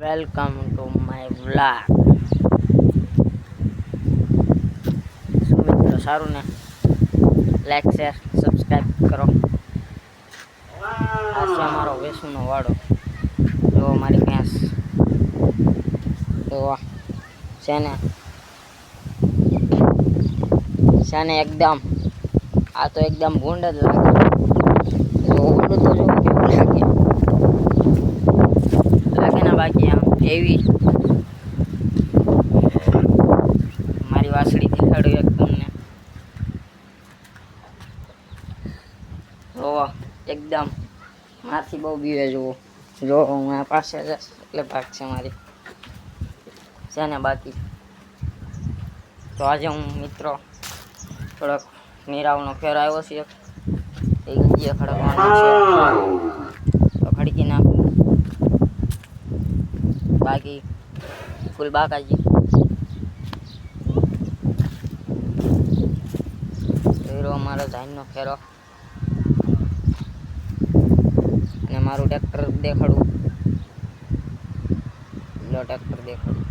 Welcome to my vlog. શું મિત્રો, સારું ને? લાઈક શેર સબસ્ક્રાઈબ કરો. આ છે અમારો વેસુનો વાડો. જો મારી ભેંસ તો છે ને એકદમ, આ તો એકદમ ભૂંડ જ લાગે. તો ઓલું તો જો કેવું લાગે ને, બાકી આમ એવી મારી વાસળી દેખાડું એક તમને. જો એકદમ મારથી બહુ બીવે. જુઓ જો હું આ પાસે જઈશ એટલે ભાગ છે મારી છે ને. બાકી તો આજે હું મિત્રો થોડોક નીરાવનો ફેર આવ્યો છે. એ ગંજીએ ખડકવાનો છે તો ખડકી નાખું. બાકી ફૂલ બાકાજી ફેરો અમારો ધાનનો ફેરો. અને મારું ટ્રેક્ટર દેખાડું, ટ્રેક્ટર દેખાડું.